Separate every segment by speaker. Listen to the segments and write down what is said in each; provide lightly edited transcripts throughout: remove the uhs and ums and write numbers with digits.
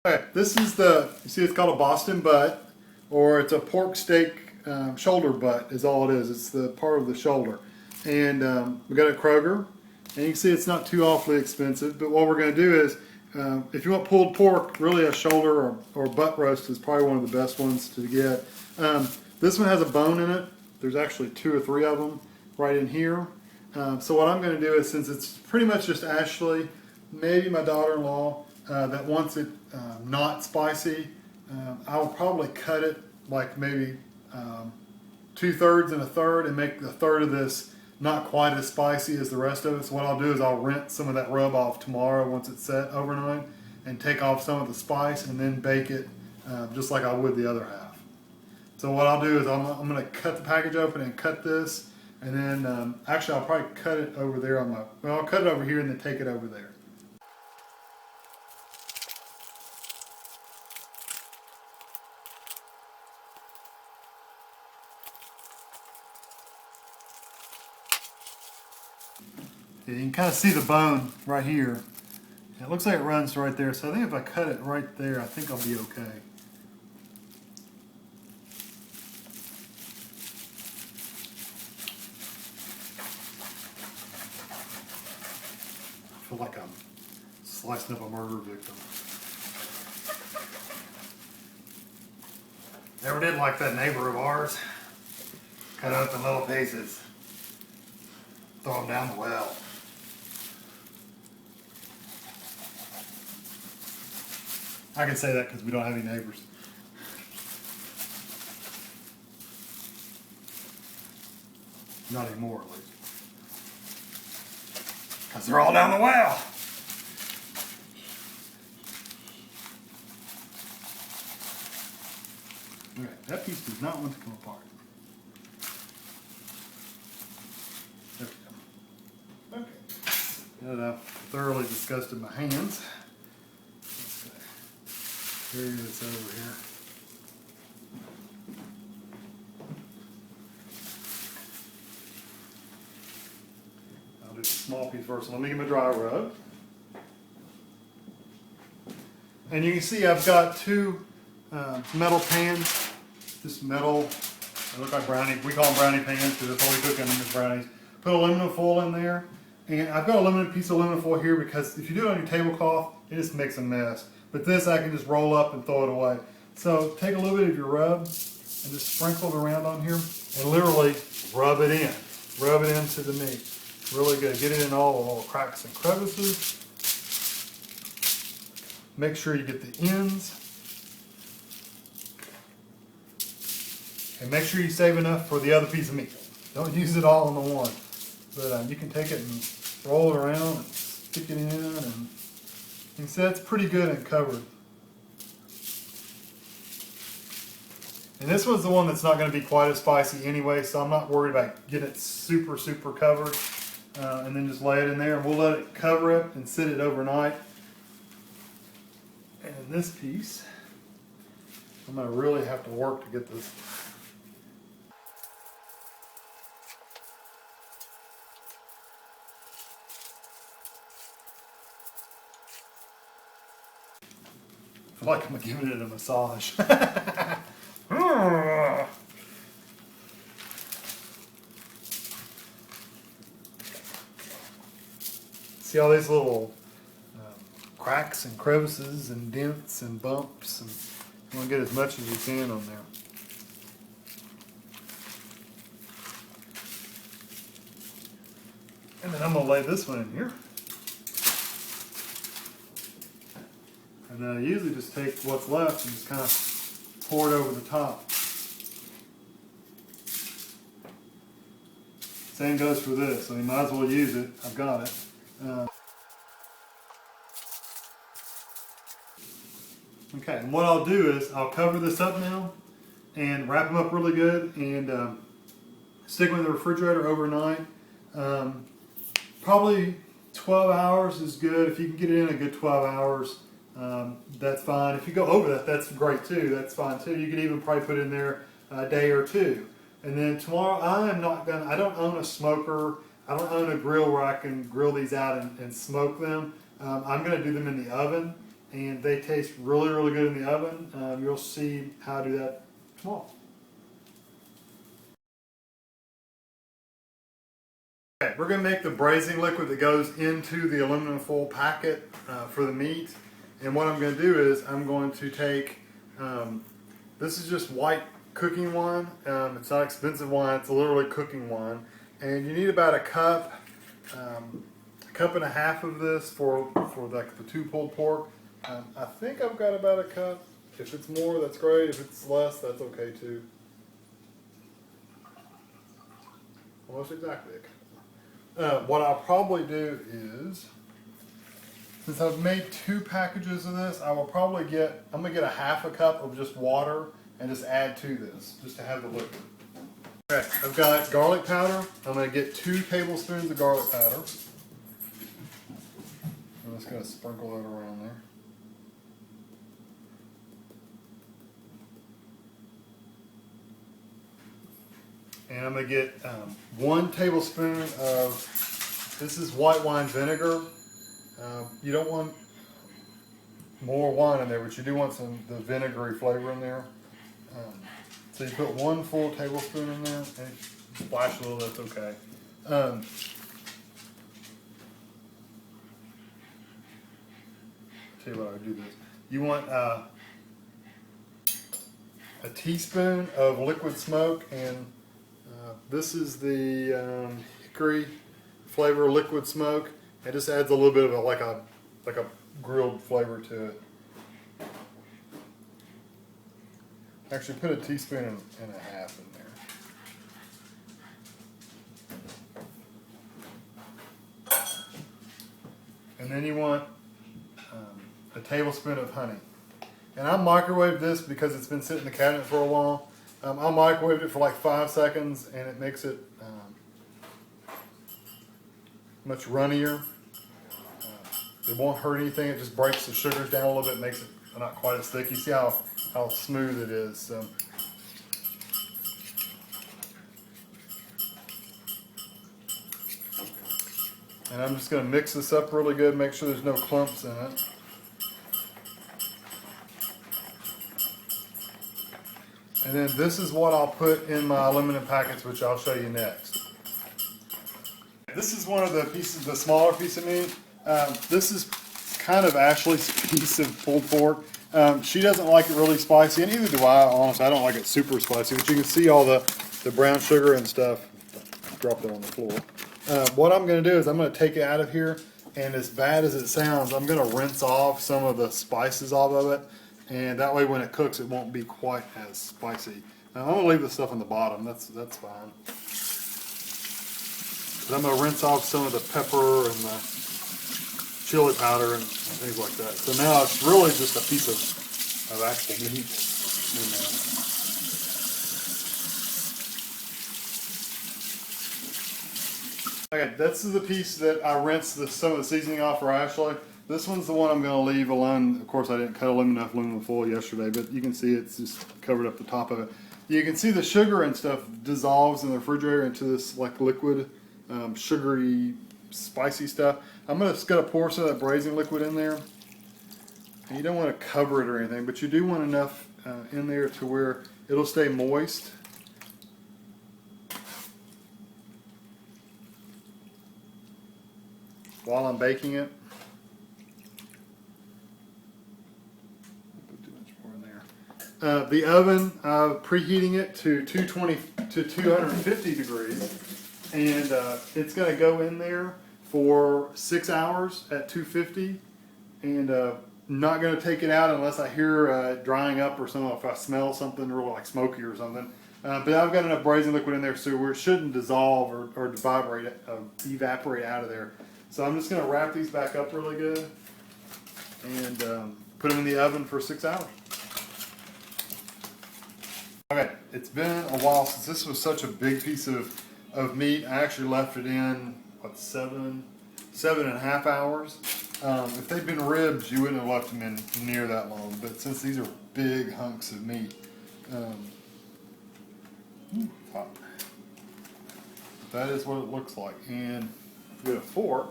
Speaker 1: Okay, this is the, you see it's called a Boston butt, or it's a pork steak shoulder butt is all it is. It's the part of the shoulder. And we got it at Kroger. And you can see it's not too awfully expensive, but what we're going to do is, if you want pulled pork, really a shoulder or butt roast is probably one of the best ones to get. This one has a bone in it. There's actually 2 or 3 of them right in here. So what I'm going to do is, since it's pretty much just Ashley, maybe my daughter-in-law, that wants it not spicy, I will probably cut it like maybe 2/3 and a third and make the third of this not quite as spicy as the rest of it. So what I'll do is I'll rinse some of that rub off tomorrow once it's set overnight and take off some of the spice and then bake it just like I would the other half. So what I'll do is I'm going to cut the package open and cut this, and then actually I'll probably cut it over there on my, well, I'll cut it over here and then take it over there. You can kind of see the bone right here. It looks like it runs right there, so I think if I cut it right there, I think I'll be okay. I feel like I'm slicing up a murder victim. Never did like that neighbor of ours. Cut it up in little pieces. Throw them down the well. I can say that because we don't have any neighbors. Not anymore, at least. Because they're all down the well. Alright, that piece does not want to come apart. There we go. Okay. Now that I've thoroughly disgusted my hands, carry this over here. I'll do a small piece first. Let me get my dry rub. And you can see I've got 2 metal pans. Just metal, they look like brownie. We call them brownie pans because that's all we cook in them is brownies. Put aluminum foil in there. And I've got a piece of aluminum foil here because if you do it on your tablecloth, it just makes a mess. But this I can just roll up and throw it away. So take a little bit of your rub and just sprinkle it around on here and literally rub it in. Rub it into the meat. Really good. Get it in all the little cracks and crevices. Make sure you get the ends. And make sure you save enough for the other piece of meat. Don't use it all on the one. But you can take it and roll it around and stick it in, and you can see that's pretty good and covered. And this one's the one that's not going to be quite as spicy anyway, so I'm not worried about getting it super covered. And then just lay it in there, and we'll let it cover it and sit it overnight. And this piece, I'm going to really have to work to get this. I feel like I'm giving it a massage. See all these little cracks and crevices and dents and bumps, and you want to get as much as you can on there. And then I'm going to lay this one in here. And then I usually just take what's left and just kind of pour it over the top. Same goes for this, so you might as well use it. I've got it. Okay, and what I'll do is I'll cover this up now and wrap them up really good and stick them in the refrigerator overnight. Probably 12 hours is good. If you can get it in a good 12 hours, that's fine. If you go over that, that's great too. That's fine too. You could even probably put it in there a day or 2. And then tomorrow, I don't own a smoker. I don't own a grill where I can grill these out and smoke them. I'm going to do them in the oven. and they taste really, really good in the oven. You'll see how to do that tomorrow. Okay, we're going to make the braising liquid that goes into the aluminum foil packet for the meat. And what I'm going to do is I'm going to take, this is just white cooking wine. It's not expensive wine, it's literally cooking wine. And you need about a cup and a half of this for like the 2 pulled pork. I think I've got about a cup. If it's more, that's great. If it's less, that's okay too. Almost exactly a cup. What I'll probably do is, since I've made 2 packages of this, I'm gonna get a half a cup of just water and just add to this, just to have the liquid. Okay, I've got garlic powder. I'm gonna get 2 tablespoons of garlic powder. I'm just gonna sprinkle it around there. And I'm gonna get 1 tablespoon of, this is white wine vinegar. You don't want more wine in there, but you do want the vinegary flavor in there. So you put 1 full tablespoon in there, and splash a little, that's okay. Tell you what, I would do this. You want a teaspoon of liquid smoke, and this is the hickory flavor liquid smoke. It just adds a little bit of like a grilled flavor to it. Actually, put a teaspoon and a half in there. And then you want a tablespoon of honey. And I microwaved this because it's been sitting in the cabinet for a while. I microwaved it for like 5 seconds, and it makes it much runnier. It won't hurt anything. It just breaks the sugars down a little bit, makes it not quite as thick. You see how smooth it is. So. And I'm just going to mix this up really good, make sure there's no clumps in it. And then this is what I'll put in my aluminum packets, which I'll show you next. This is one of the pieces, the smaller piece of meat. This is kind of Ashley's piece of pulled pork. She doesn't like it really spicy, and neither do I, honestly. I don't like it super spicy, but you can see all the brown sugar and stuff. Dropped it on the floor. What I'm going to do is I'm going to take it out of here, and as bad as it sounds, I'm going to rinse off some of the spices off of it, and that way when it cooks, it won't be quite as spicy. Now, I'm going to leave the stuff on the bottom. That's fine. But I'm going to rinse off some of the pepper and the chili powder and things like that. So now it's really just a piece of actual meat in there. Okay, this is the piece that I rinsed some of the seasoning off for Ashley. This one's the one I'm going to leave alone. Of course, I didn't cut enough aluminum foil yesterday, but you can see it's just covered up the top of it. You can see the sugar and stuff dissolves in the refrigerator into this like liquid, sugary, spicy stuff. I'm just going to pour some of that braising liquid in there. And you don't want to cover it or anything, but you do want enough in there to where it'll stay moist. While I'm baking it. Put too much more in there. The oven, preheating it to 220 to 250 degrees, and it's going to go in there for 6 hours at 250, and not going to take it out unless I hear it drying up or something. If I smell something real like smoky or something. But I've got enough braising liquid in there so where it shouldn't dissolve or evaporate out of there. So I'm just going to wrap these back up really good and put them in the oven for 6 hours. Okay, it's been a while since this was such a big piece of meat. I actually left it in, what, 7.5 hours. If they'd been ribs, you wouldn't have left them in near that long. But since these are big hunks of meat, hot. That is what it looks like. And get a fork,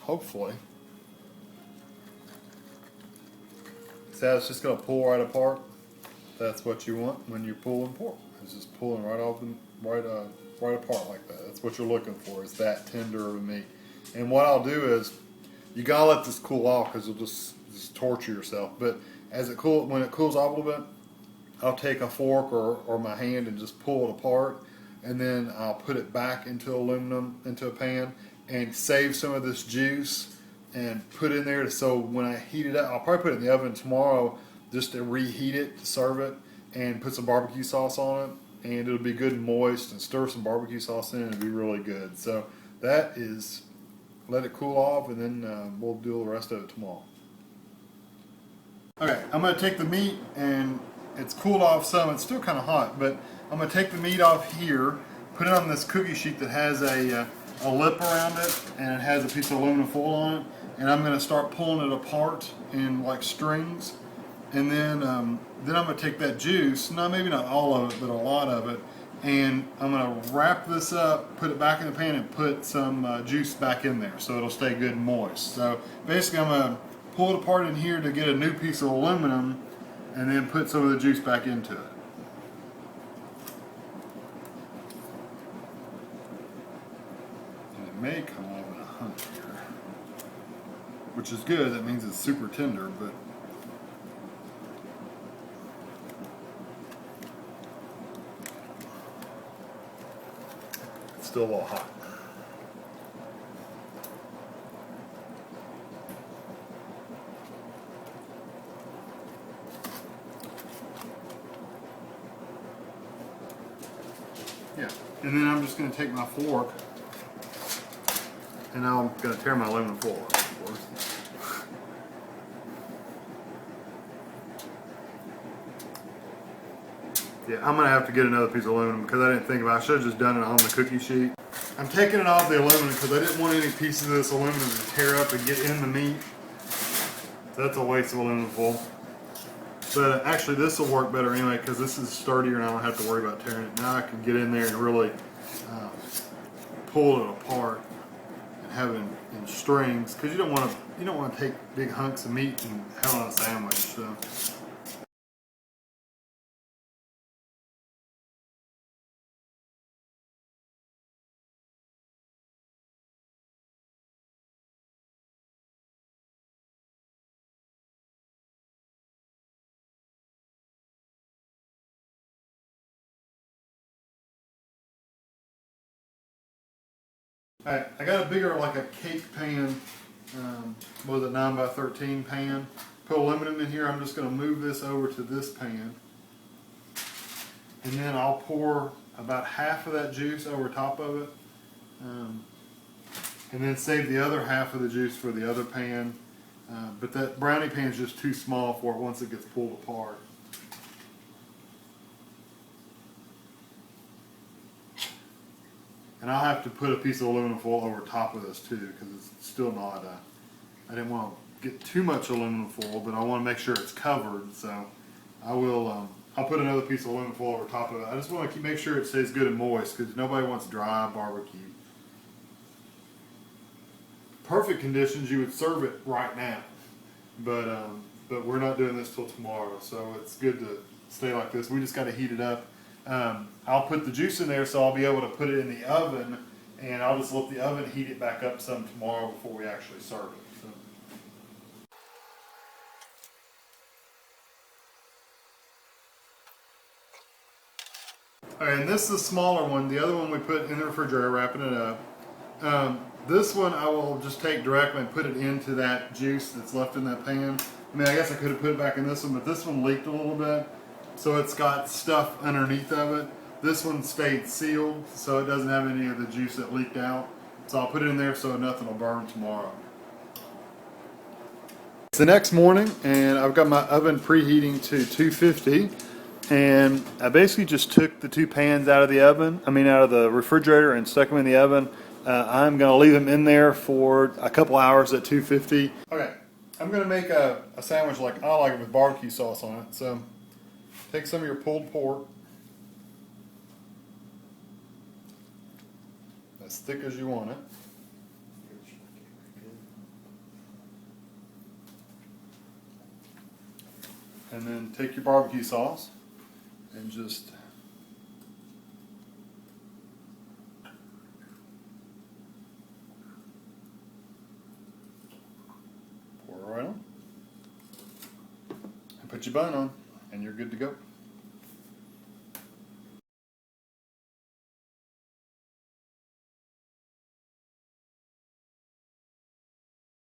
Speaker 1: hopefully, See how it's just going to pull right apart? That's what you want when you're pulling pork. It's just pulling right off the right apart like that. That's what you're looking for. Is that tender of a meat. And what I'll do is, you gotta let this cool off because you'll just torture yourself. But when it cools off a little bit, I'll take a fork or my hand and just pull it apart, and then I'll put it back into a pan, and save some of this juice and put in there. So when I heat it up, I'll probably put it in the oven tomorrow just to reheat it to serve it, and put some barbecue sauce on it, and it'll be good and moist, and stir some barbecue sauce in, and it'll be really good. So that is, let it cool off, and then we'll do the rest of it tomorrow. Okay, I'm going to take the meat, and it's cooled off some. It's still kind of hot, but I'm going to take the meat off here, put it on this cookie sheet that has a lip around it, and it has a piece of aluminum foil on it, and I'm going to start pulling it apart in like strings, and then I'm going to take that juice, maybe not all of it, but a lot of it, and I'm going to wrap this up, put it back in the pan, and put some juice back in there so it'll stay good and moist. So basically I'm going to pull it apart in here to get a new piece of aluminum, and then put some of the juice back into it. And it may come off in a hunk here, which is good. That means it's super tender, but it's still a little hot. Yeah, and then I'm just going to take my fork, and now I'm going to tear my aluminum foil off, of course. Yeah, I'm going to have to get another piece of aluminum because I didn't think about it. I should have just done it on the cookie sheet. I'm taking it off the aluminum because I didn't want any pieces of this aluminum to tear up and get in the meat. So that's a waste of aluminum foil. But actually this will work better anyway because this is sturdier and I don't have to worry about tearing it. Now I can get in there and really pull it apart and have it in strings, because you don't want to take big hunks of meat and have it on a sandwich. So. Alright, I got a bigger, like a cake pan, with a 9x13 pan. Put aluminum in here. I'm just going to move this over to this pan. And then I'll pour about half of that juice over top of it. And then save the other half of the juice for the other pan. But that brownie pan is just too small for it once it gets pulled apart. And I'll have to put a piece of aluminum foil over top of this too, because it's still not, I didn't want to get too much aluminum foil, but I want to make sure it's covered. So I will, I'll put another piece of aluminum foil over top of it. I just want to make sure it stays good and moist, because nobody wants dry barbecue. Perfect conditions, you would serve it right now. But we're not doing this till tomorrow, so it's good to stay like this. We just got to heat it up. I'll put the juice in there, so I'll be able to put it in the oven, and I'll just let the oven heat it back up some tomorrow before we actually serve it. So. Alright, and this is the smaller one. The other one we put in the refrigerator, wrapping it up. This one I will just take directly and put it into that juice that's left in that pan. I mean, I guess I could have put it back in this one, but this one leaked a little bit. So it's got stuff underneath of it. This one stayed sealed, so it doesn't have any of the juice that leaked out. So I'll put it in there so nothing will burn tomorrow. It's the next morning, and I've got my oven preheating to 250. And I basically just took the two pans out of the refrigerator, and stuck them in the oven. I'm going to leave them in there for a couple hours at 250. Okay, I'm going to make a sandwich like I like it, with barbecue sauce on it. So take some of your pulled pork, as thick as you want it. And then take your barbecue sauce and just pour it right on. And put your bun on, and you're good to go.